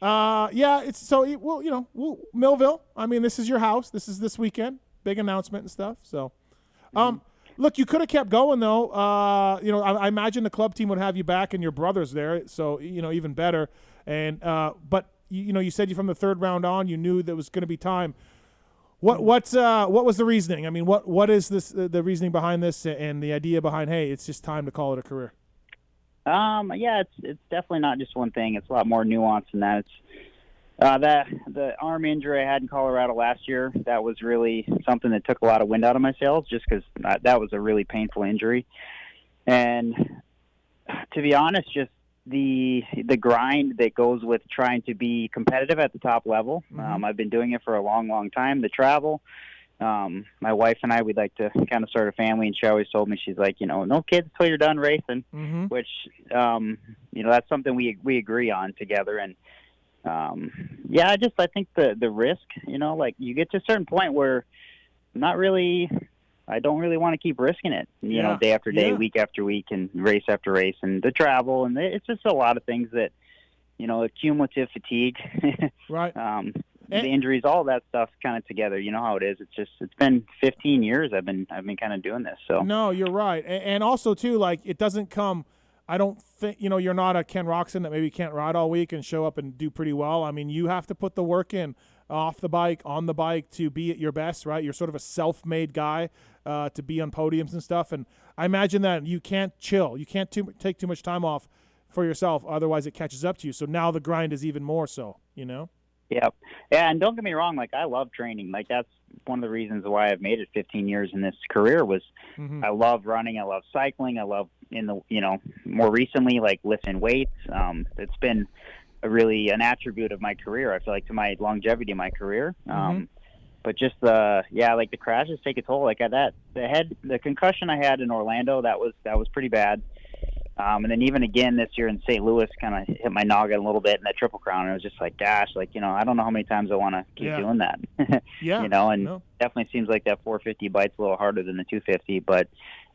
Yeah, it's so Millville. I mean, this is your house. This is this weekend. Big announcement and stuff. So, look, you could have kept going though. I imagine the club team would have you back and your brother's there, so even better. And but you said you from the third round on, you knew there was going to be time. What was the reasoning? I mean, what is this the reasoning behind this and the idea behind? Hey, it's just time to call it a career. Yeah, it's definitely not just one thing. It's a lot more nuanced than that. It's the arm injury I had in Colorado last year. That was really something that took a lot of wind out of my sails, just because that was a really painful injury. And to be honest, just the grind that goes with trying to be competitive at the top level. I've been doing it for a long, long time. The travel. My wife and I, we'd like to kind of start a family, and she always told me, she's like, no kids till you're done racing, which, that's something we agree on together. And, I think the risk, like you get to a certain point where I don't really want to keep risking it, day after day, week after week, and race after race, and the travel. And it's just a lot of things that, cumulative fatigue, right. The injuries, all that stuff kind of together. You know how it is. It's been 15 years I've been kind of doing this. So no, you're right. And also too, like, it doesn't come, I don't think, you're not a Ken Roxon that maybe can't ride all week and show up and do pretty well. I mean, you have to put the work in off the bike, on the bike to be at your best, right? You're sort of a self-made guy to be on podiums and stuff. And I imagine that you can't chill. You can't take too much time off for yourself. Otherwise it catches up to you. So now the grind is even more so, Yep. Yeah, and don't get me wrong, like, I love training. Like, that's one of the reasons why I've made it 15 years in this career was I love running, I love cycling, I love more recently, like, lifting weights. It's been an attribute of my career, I feel like, to my longevity of my career. But just the crashes take a toll. Like, the concussion I had in Orlando, that was pretty bad. And then even again this year in St. Louis, kind of hit my noggin a little bit in that Triple Crown. And it was just like, gosh, I don't know how many times I want to keep doing that. Definitely seems like that 450 bite's a little harder than the 250. But,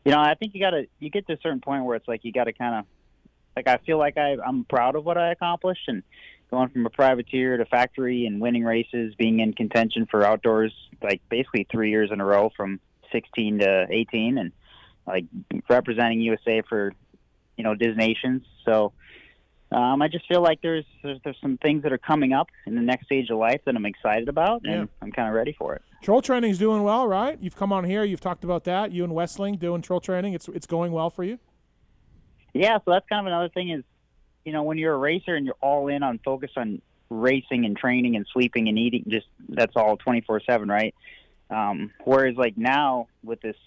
I think you get to a certain point where it's like you got to kind of, like, I feel like I'm proud of what I accomplished, and going from a privateer to factory and winning races, being in contention for outdoors, like, basically 3 years in a row from 16 to 18, and, like, representing USA for Dis Nations. So I just feel like there's some things that are coming up in the next stage of life that I'm excited about, and I'm kind of ready for it. Troll training's doing well, right? You've come on here, you've talked about that. You and Westling doing troll training. It's going well for you? Yeah, so that's kind of another thing is, when you're a racer and you're all in on focus on racing and training and sleeping and eating, just that's all 24/7, right? Whereas, like, now with this,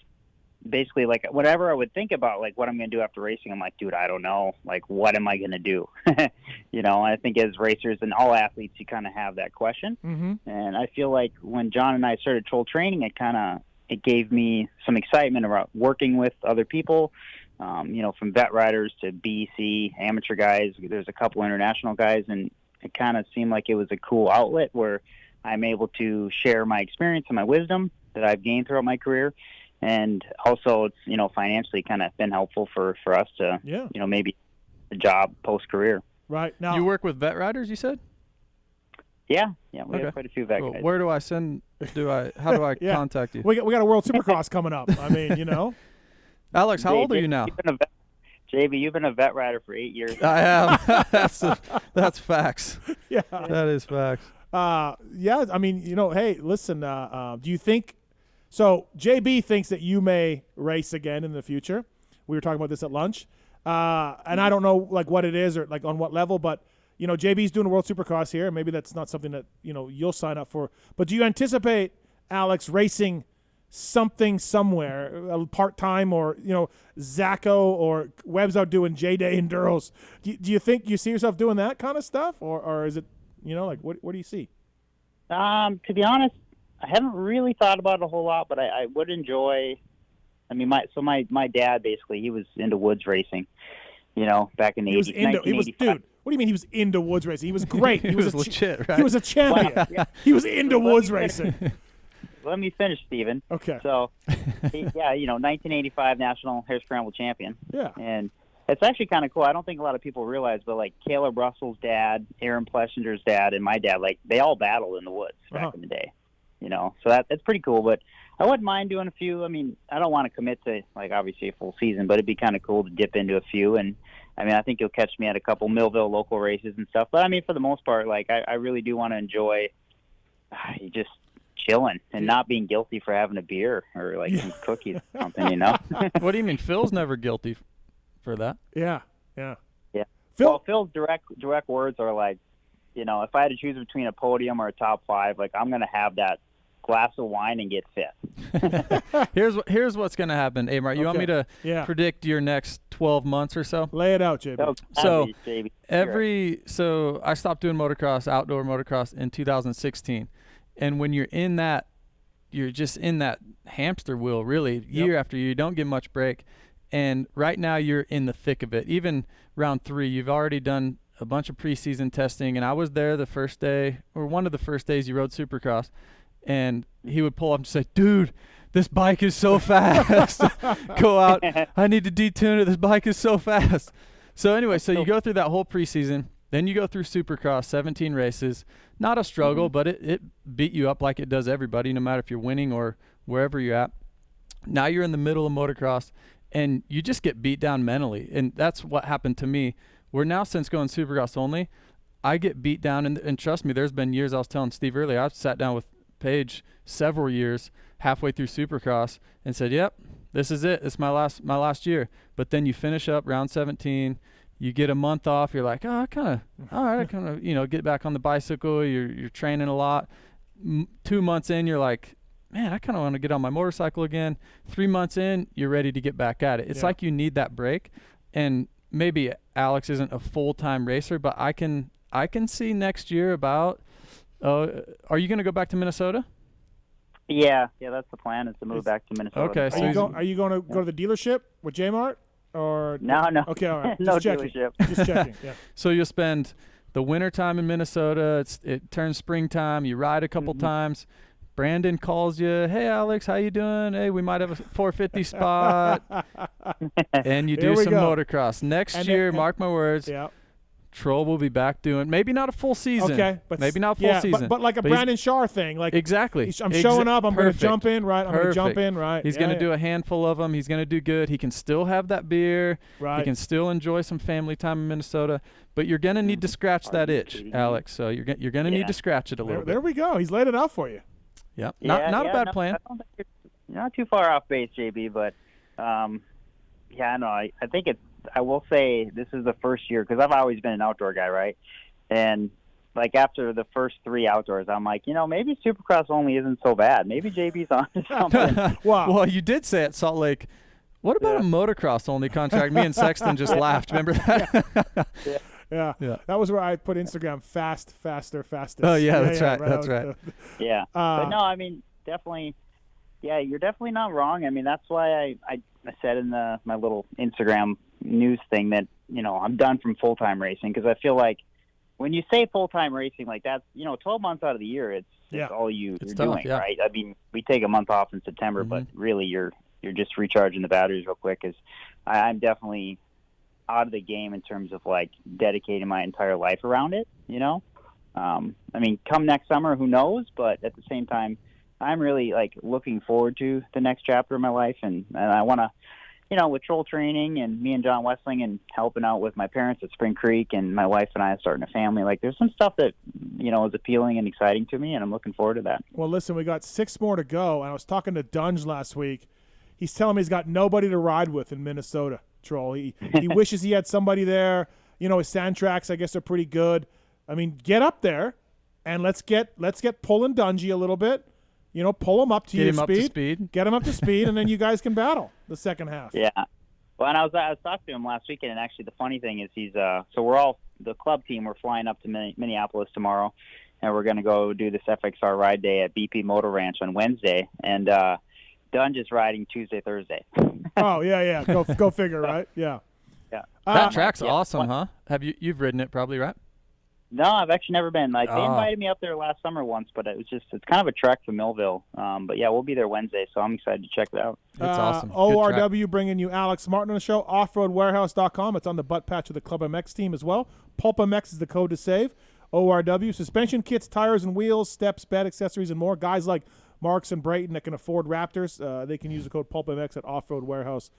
basically, like, whatever I would think about, like, what I'm going to do after racing, I'm like, dude, I don't know. Like, what am I going to do? I think as racers and all athletes, you kind of have that question. And I feel like when John and I started troll training, it gave me some excitement about working with other people, from vet riders to BC amateur guys. There's a couple international guys, and it kind of seemed like it was a cool outlet where I'm able to share my experience and my wisdom that I've gained throughout my career. And also, it's, financially kind of been helpful for us to, maybe a job post-career. Right. Now, you work with vet riders, you said? Yeah, we have quite a few vet guys. Where do I how do I contact you? We got a World Supercross coming up. I mean, Alex, how old are you now? JB, you've been a vet rider for 8 years. I have. That's facts. Yeah. That is facts. Yeah, I mean, hey, listen, do you think – so JB thinks that you may race again in the future. We were talking about this at lunch. And I don't know, like, what it is or, like, on what level, but, JB's doing a World Supercross here. Maybe that's not something that, you'll sign up for. But do you anticipate, Alex, racing something somewhere, part-time, or, Zacho or Webb's out doing J-Day Enduros? Do you think you see yourself doing that kind of stuff? Or is it, like, what do you see? To be honest, I haven't really thought about it a whole lot, but I would enjoy. I mean, my dad, basically, he was into woods racing, back in the 1985. Dude, what do you mean he was into woods racing? He was great. He was legit, right? He was a champion. Well, yeah. He was into woods racing. Let me finish, Steven. Okay. So, 1985 National Hare Scramble champion. Yeah. And it's actually kind of cool. I don't think a lot of people realize, but like Caleb Russell's dad, Aaron Pleschinger's dad, and my dad, like they all battled in the woods back in the day. So that's pretty cool. But I wouldn't mind doing a few. I mean, I don't want to commit to like obviously a full season, but it'd be kind of cool to dip into a few. And I mean, I think you'll catch me at a couple Millville local races and stuff. But I mean, for the most part, like I really do want to enjoy just chilling and not being guilty for having a beer or like some cookies or something. What do you mean? Phil's never guilty for that. Yeah. Phil's direct words are like, if I had to choose between a podium or a top 5, like I'm gonna have that glass of wine and get 5th. Here's what's gonna happen, Amart. You want me to predict your next 12 months or so? Lay it out, JB. So I stopped doing motocross, outdoor motocross in 2016, and when you're in that, you're just in that hamster wheel, really, year after year. You don't get much break, and right now you're in the thick of it. Even round 3, you've already done a bunch of preseason testing, and I was there the first day, or one of the first days you rode Supercross, and he would pull up and say, dude, this bike is so fast. Go out. I need to detune it. This bike is so fast. So anyway, so you go through that whole preseason. Then you go through Supercross, 17 races. Not a struggle, but it beat you up like it does everybody, no matter if you're winning or wherever you're at. Now you're in the middle of motocross, and you just get beat down mentally. And that's what happened to me. We're now, since going Supercross only, I get beat down. And trust me, there's been years, I was telling Steve earlier, I've sat down with Paige several years halfway through Supercross and said, yep, this is it. It's my last year. But then you finish up round 17, you get a month off. You're like, I kind of get back on the bicycle. You're training a lot. 2 months in, you're like, man, I kind of want to get on my motorcycle again. 3 months in, you're ready to get back at it. It's like you need that break. And maybe Alex isn't a full-time racer, but I can see next year about are you going to go back to Minnesota? Yeah, that's the plan, is to move back to Minnesota. Okay, so are you going to go to the dealership with J-Mart? Or no. Okay, all right. No Just checking. dealership. Just checking. Yeah. So you'll spend the winter time in Minnesota. It turns springtime. You ride a couple times. Brandon calls you, hey, Alex, how you doing? Hey, we might have a 450 spot. And you do some motocross. Next year, mark my words, Troll will be back doing maybe not a full season. Okay, but maybe not full season. But like a Brandon Shaw thing. Like exactly. I'm showing up. I'm going to jump in, right? I'm going to jump in, right? He's going to do a handful of them. He's going to do good. He can still have that beer. Right. He can still enjoy some family time in Minnesota. But you're going to need to scratch that itch, Alex. So you're going to need to scratch it a little bit. There we go. He's laid it out for you. Yep. Not a bad plan. I don't think it's not too far off base, JB, but I think it's, I will say this is the first year, because I've always been an outdoor guy, right? And like after the first 3 outdoors, I'm like, maybe Supercross only isn't so bad. Maybe JB's on to something. Wow. Well, you did say at Salt Lake, what about a motocross only contract? Me and Sexton just laughed. Remember that? Yeah. That was where I put Instagram faster, fastest. Oh, yeah, that's right. That's right. But no, I mean, definitely, you're definitely not wrong. I mean, that's why I said in my little Instagram news thing that, I'm done from full-time racing, because I feel like when you say full-time racing, like that's, 12 months out of the year, it's all you're doing, right? I mean, we take a month off in September, but really you're just recharging the batteries real quick, because I'm definitely out of the game in terms of like dedicating my entire life around it, I mean, come next summer, who knows? But at the same time, I'm really like looking forward to the next chapter of my life, and I want to, with Troll Training and me and John Westling and helping out with my parents at Spring Creek, and my wife and I are starting a family. Like, there's some stuff that is appealing and exciting to me, and I'm looking forward to that. Well, listen, we got 6 more to go, and I was talking to Dunge last week. He's telling me he's got nobody to ride with in Minnesota. Troll. He wishes he had somebody there. His sand tracks, I guess, are pretty good. I mean, get up there, and let's get pulling Dungy a little bit. Pull him up to your speed. Get him up to speed, and then you guys can battle the second half. Yeah. Well, and I was talking to him last weekend, and actually the funny thing is he's so we're all the club team. We're flying up to Minneapolis tomorrow, and we're going to go do this FXR ride day at BP Motor Ranch on Wednesday, and Dunge is riding Tuesday, Thursday. Oh yeah. Go figure, right? Yeah. Yeah. That track's awesome, huh? You've ridden it probably, right? No, I've actually never been. Like they Oh. invited me up there last summer once, but it's kind of a trek from Millville. But yeah, we'll be there Wednesday, so I'm excited to check it out. It's awesome. Good track. ORW bringing you Alex Martin on the show. Offroadwarehouse.com. It's on the butt patch of the Club MX team as well. Pulp MX is the code to save. ORW suspension kits, tires and wheels, steps, bed accessories, and more. Guys like Marks and Brayton that can afford Raptors, they can use the code Pulp MX at Offroad Warehouse.